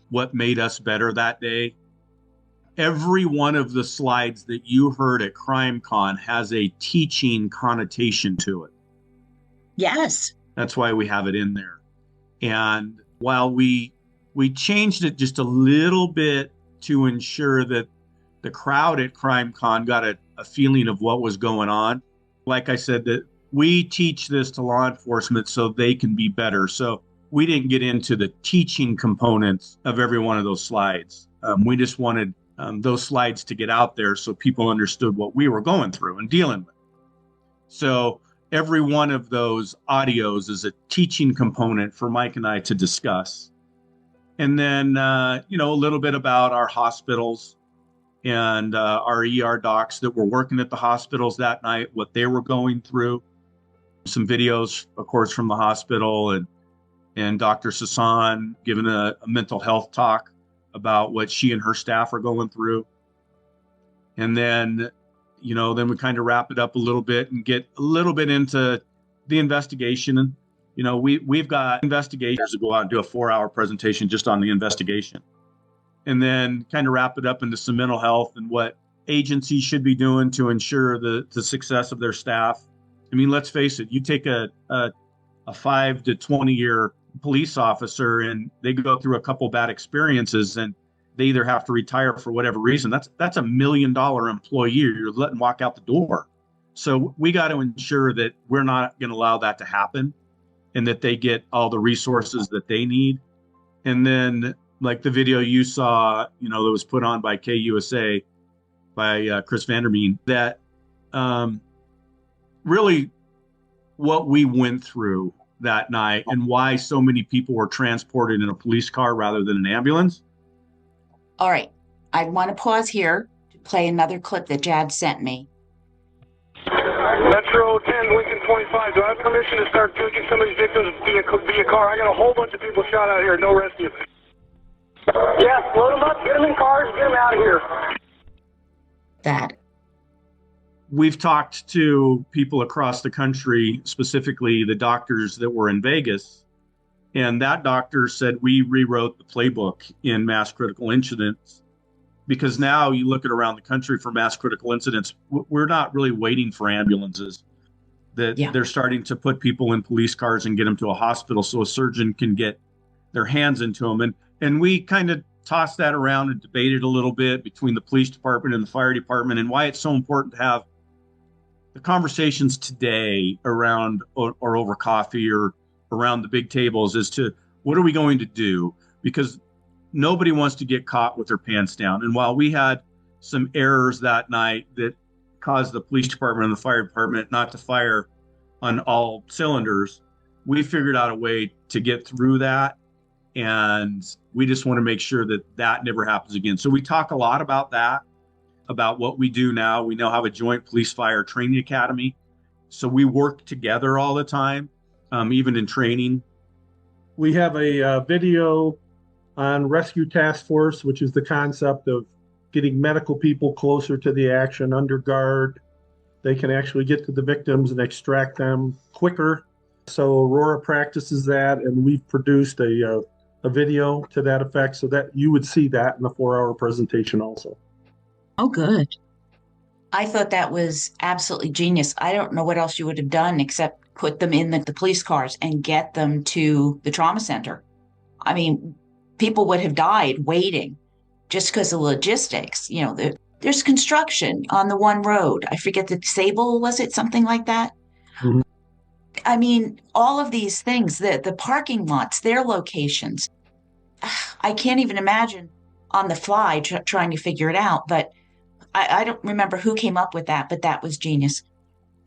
what made us better that day. Every one of the slides that you heard at Crimecon has a teaching connotation to it. Yes. That's why we have it in there. And while we changed it just a little bit to ensure that the crowd at Crimecon got a feeling of what was going on, like I said, that we teach this to law enforcement so they can be better. So we didn't get into the teaching components of every one of those slides. We just wanted those slides to get out there so people understood what we were going through and dealing with. So every one of those audios is a teaching component for Mike and I to discuss. And then, a little bit about our hospitals and our ER docs that were working at the hospitals that night, what they were going through. Some videos, of course, from the hospital, and Dr. Sasan giving a mental health talk about what she and her staff are going through. And then, then we kind of wrap it up a little bit and get a little bit into the investigation. And, we've got investigators to go out and do a 4-hour presentation just on the investigation. And then kind of wrap it up into some mental health and what agencies should be doing to ensure the success of their staff. I mean, let's face it, you take a 5 to 20 year police officer and they go through a couple bad experiences and they either have to retire for whatever reason. That's $1 million employee you're letting walk out the door. So we got to ensure that we're not going to allow that to happen and that they get all the resources that they need. And then like the video you saw, that was put on by KUSA by Chris Vandermeen, that really what we went through that night and why so many people were transported in a police car rather than an ambulance. All right. I want to pause here to play another clip that Jad sent me. Metro 10, Lincoln 25. Do I have permission to start taking some of these victims via car? I got a whole bunch of people shot out here. No rescue. Yeah, load them up, get them in cars, get them out of here. That. We've talked to people across the country, specifically the doctors that were in Vegas, and that doctor said we rewrote the playbook in mass critical incidents because now you look at around the country for mass critical incidents, we're not really waiting for ambulances. They're starting to put people in police cars and get them to a hospital so a surgeon can get their hands into them. And we kind of tossed that around and debated a little bit between the police department and the fire department and why it's so important to have the conversations today around or over coffee or around the big tables as to what are we going to do? Because nobody wants to get caught with their pants down. And while we had some errors that night that caused the police department and the fire department not to fire on all cylinders, we figured out a way to get through that. And we just want to make sure that that never happens again. So we talk a lot about that, about what we do now. We now have a joint police fire training academy. So we work together all the time, even in training. We have a video on Rescue Task Force, which is the concept of getting medical people closer to the action, under guard. They can actually get to the victims and extract them quicker. So Aurora practices that, and we've produced a video to that effect so that you would see that in the 4-hour presentation also. Oh, good. I thought that was absolutely genius. I don't know what else you would have done except put them in the police cars and get them to the trauma center. I mean, people would have died waiting just because of logistics. There's construction on the one road. I forget the Sable, was it something like that? Mm-hmm. I mean, all of these things, the parking lots, their locations. I can't even imagine on the fly trying to figure it out. But I don't remember who came up with that, but that was genius.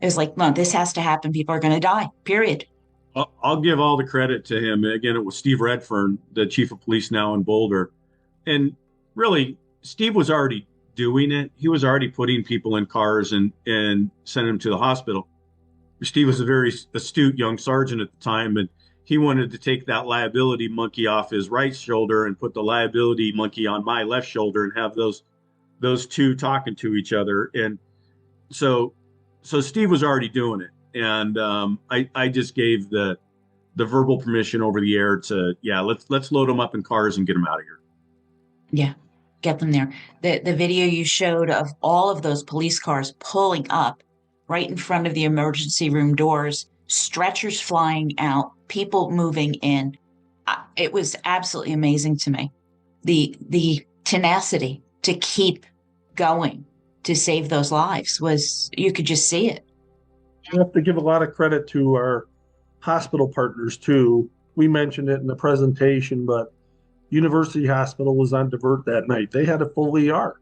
It was like, no, this has to happen. People are going to die, period. I'll give all the credit to him. Again, it was Steve Redfern, the chief of police now in Boulder. And really, Steve was already doing it. He was already putting people in cars and sending them to the hospital. Steve was a very astute young sergeant at the time, and he wanted to take that liability monkey off his right shoulder and put the liability monkey on my left shoulder and have those two talking to each other. And so Steve was already doing it. And I just gave the verbal permission over the air to, let's load them up in cars and get them out of here. Yeah, get them there. The video you showed of all of those police cars pulling up right in front of the emergency room doors, stretchers flying out, people moving in. It was absolutely amazing to me. The tenacity to keep going to save those lives was, you could just see it. We have to give a lot of credit to our hospital partners too. we mentioned it in the presentation, but University Hospital was on divert that night. They had a full ER,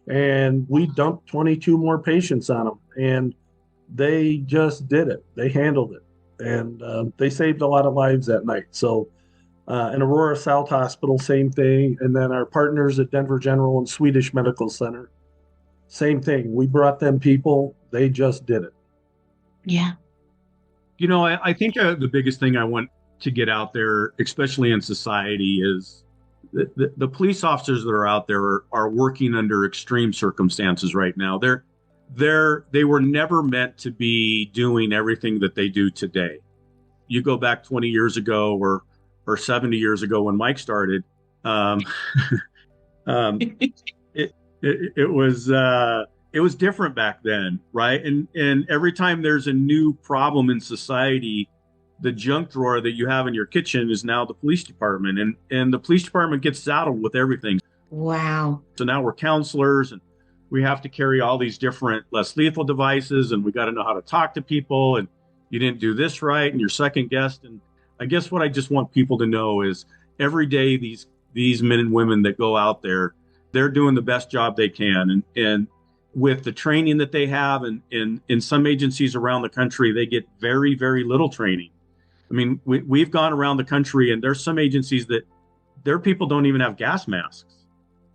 and we dumped 22 more patients on them, and they just did it. They handled it, and they saved a lot of lives that night. So in Aurora South Hospital, same thing. And then our partners at Denver General and Swedish Medical Center, same thing. We brought them people. They just did it. Yeah. You know, I think the biggest thing I want to get out there, especially in society, is the police officers that are out there are working under extreme circumstances right now. They were never meant to be doing everything that they do today. You go back 20 years ago or 70 years ago when Mike started, it was different back then, right? And every time there's a new problem in society, the junk drawer that you have in your kitchen is now the police department, and the police department gets saddled with everything. Wow. So now we're counselors, and we have to carry all these different less lethal devices, and we got to know how to talk to people, and you didn't do this right, and you're second guessed. And I guess what I just want people to know is every day these men and women that go out there, they're doing the best job they can. And with the training that they have, and in some agencies around the country, they get very, very little training. I mean, we've gone around the country, and there's some agencies that their people don't even have gas masks,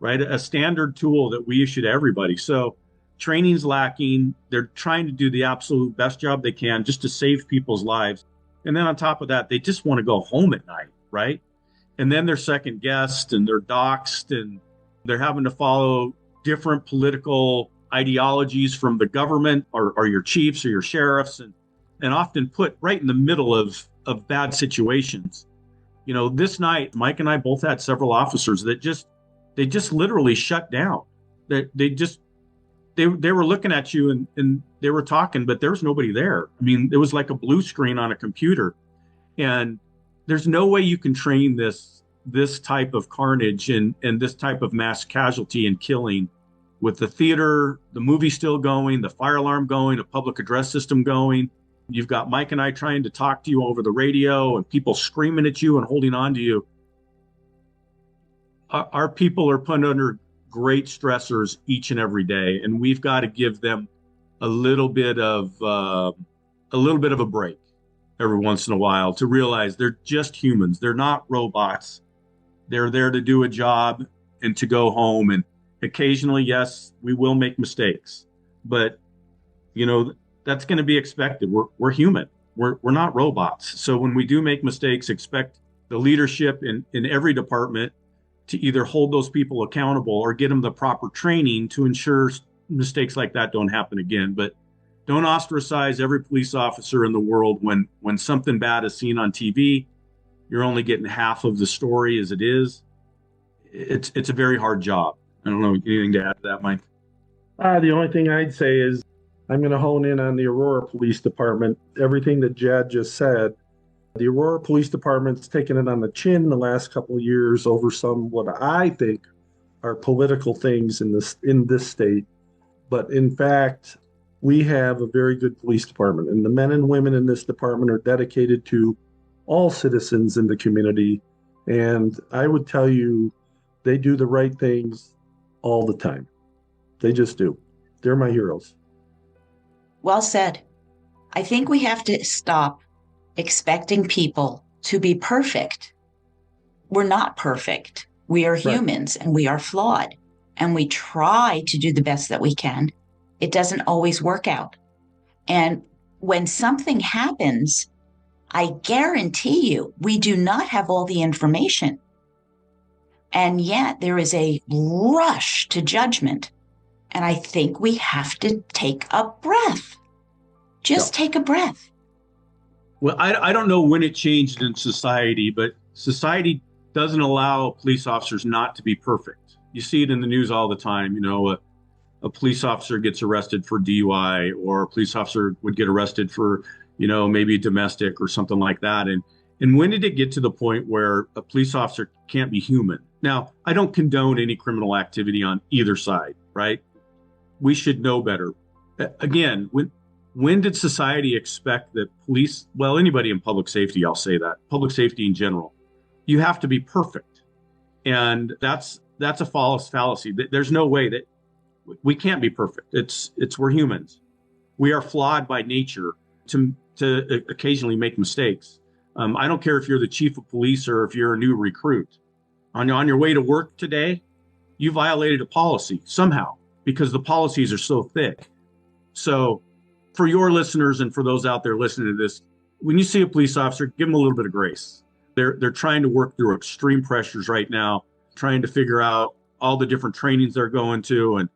right? A standard tool that we issue to everybody. So training's lacking. They're trying to do the absolute best job they can just to save people's lives. And then on top of that, they just want to go home at night, right? And then they're second guessed, and they're doxxed, and they're having to follow different political ideologies from the government or your chiefs or your sheriffs, and often put right in the middle of bad situations. You know, this night, Mike and I both had several officers that they just literally shut down. They were looking at you and they were talking, but there was nobody there. I mean, it was like a blue screen on a computer, and there's no way you can train this type of carnage and this type of mass casualty and killing with the theater, the movie still going, the fire alarm going, a public address system going. You've got Mike and I trying to talk to you over the radio, and people screaming at you and holding on to you. Our people are put under great stressors each and every day, and we've got to give them a little bit of a break every once in a while to realize they're just humans. They're not robots. They're there to do a job and to go home. And occasionally, yes, we will make mistakes, but you know, that's going to be expected. We're human. We're not robots. So when we do make mistakes, expect the leadership in every department to either hold those people accountable or get them the proper training to ensure mistakes like that don't happen again. But don't ostracize every police officer in the world when something bad is seen on TV. You're only getting half of the story as it is. It's a very hard job. I don't know, anything to add to that, Mike? The only thing I'd say is I'm going to hone in on the Aurora Police Department. Everything that Jad just said, the Aurora Police Department's taken it on the chin the last couple of years over some what I think are political things in this state. But in fact, we have a very good police department, and the men and women in this department are dedicated to all citizens in the community. And I would tell you, they do the right things all the time. They just do. They're my heroes. Well said. I think we have to stop expecting people to be perfect. We're not perfect. We are humans, and we are flawed, and we try to do the best that we can. It doesn't always work out. And when something happens, I guarantee you, we do not have all the information. And yet there is a rush to judgment. And I think we have to take a breath. Just take a breath. Well, I don't know when it changed in society, but society doesn't allow police officers not to be perfect. You see it in the news all the time. You know, a police officer gets arrested for DUI, or a police officer would get arrested for, you know, maybe domestic or something like that. And when did it get to the point where a police officer can't be human? Now, I don't condone any criminal activity on either side, right? We should know better. Again, when did society expect that police, well, anybody in public safety, I'll say that, public safety in general, you have to be perfect. And that's a false fallacy. There's no way that we can't be perfect. We're humans. We are flawed by nature to occasionally make mistakes. I don't care if you're the chief of police or if you're a new recruit. On your way to work today, you violated a policy somehow because the policies are so thick. So for your listeners and for those out there listening to this, when you see a police officer, give them a little bit of grace. They're trying to work through extreme pressures right now, trying to figure out all the different trainings they're going to.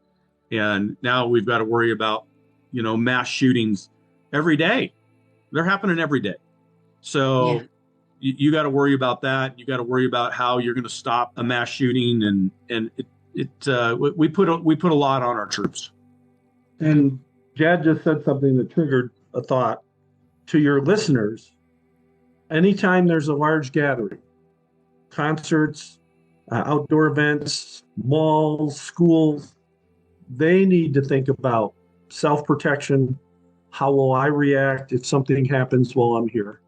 And now we've got to worry about, mass shootings every day. They're happening every day. So you got to worry about that. You got to worry about how you're going to stop a mass shooting. And we put a lot on our troops. And Jad just said something that triggered a thought to your listeners. Anytime there's a large gathering, concerts, outdoor events, malls, schools, they need to think about self-protection. How will I react if something happens while I'm here?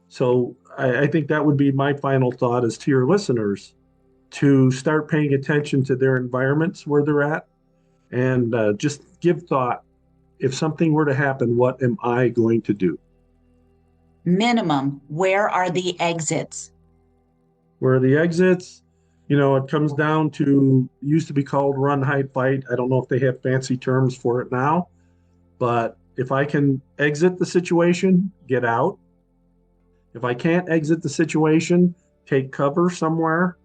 So I think that would be my final thought is to your listeners to start paying attention to their environments where they're at and just give thought. If something were to happen, what am I going to do? Minimum, where are the exits? Where are the exits? It comes down to, used to be called run, hide, fight. I don't know if they have fancy terms for it now, but if I can exit the situation, get out. If I can't exit the situation, take cover somewhere.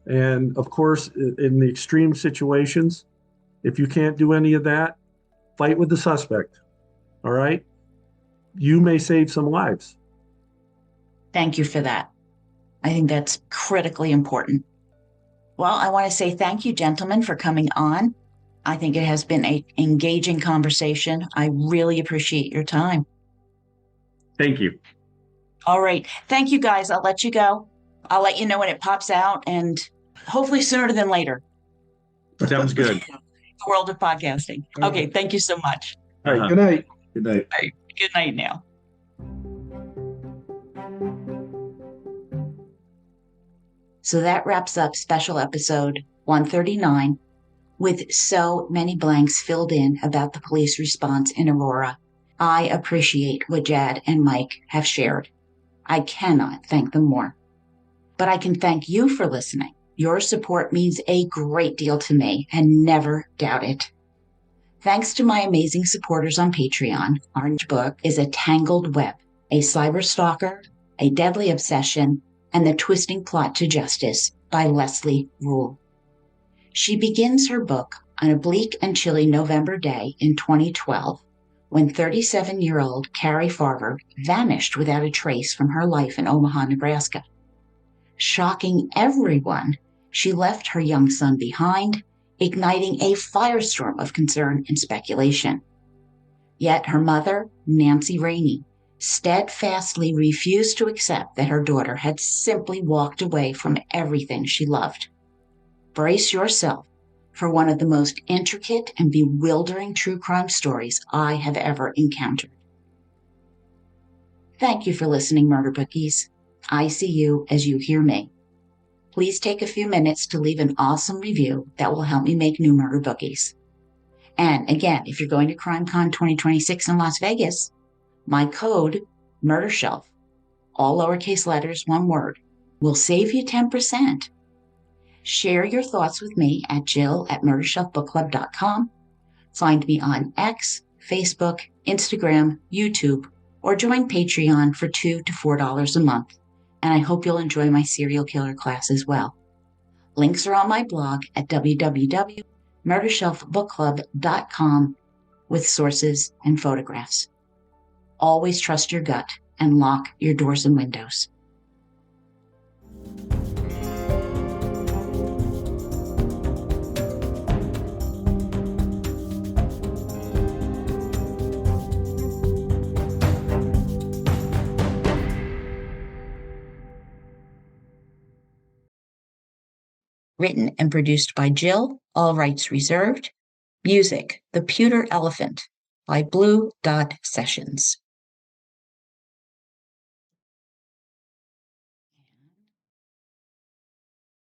And of course, in the extreme situations, if you can't do any of that, fight with the suspect. All right? You may save some lives. Thank you for that. I think that's critically important. Well, I want to say thank you, gentlemen, for coming on. I think it has been an engaging conversation. I really appreciate your time. Thank you. All right. Thank you, guys. I'll let you go. I'll let you know when it pops out and hopefully sooner than later. Sounds good. The world of podcasting. Okay. Thank you so much. All right. Good night. Good night. All right, good night now. So that wraps up special episode 139 with so many blanks filled in about the police response in Aurora. I appreciate what Jad and Mike have shared. I cannot thank them more. But I can thank you for listening. Your support means a great deal to me, and never doubt it. Thanks to my amazing supporters on Patreon, our book is A Tangled Web, a cyber stalker, a deadly obsession, and the twisting plot to justice by Leslie Rule. She begins her book on a bleak and chilly November day in 2012, when 37-year-old Carrie Farver vanished without a trace from her life in Omaha, Nebraska. Shocking everyone, she left her young son behind, igniting a firestorm of concern and speculation. Yet her mother, Nancy Rainey, steadfastly refused to accept that her daughter had simply walked away from everything she loved. Brace yourself for one of the most intricate and bewildering true crime stories I have ever encountered. Thank you for listening, Murder Bookies. I see you as you hear me. Please take a few minutes to leave an awesome review that will help me make new Murder Bookies. And again, if you're going to Crimecon 2026 in Las Vegas, my code, MurderShelf, all lowercase letters, one word, will save you 10%. Share your thoughts with me at jill@murdershelfbookclub.com. Find me on X, Facebook, Instagram, YouTube, or join Patreon for $2 to $4 a month. And I hope you'll enjoy my serial killer class as well. Links are on my blog at www.murdershelfbookclub.com with sources and photographs. Always trust your gut and lock your doors and windows. Written and produced by Jill, all rights reserved. Music, The Pewter Elephant, by Blue Dot Sessions.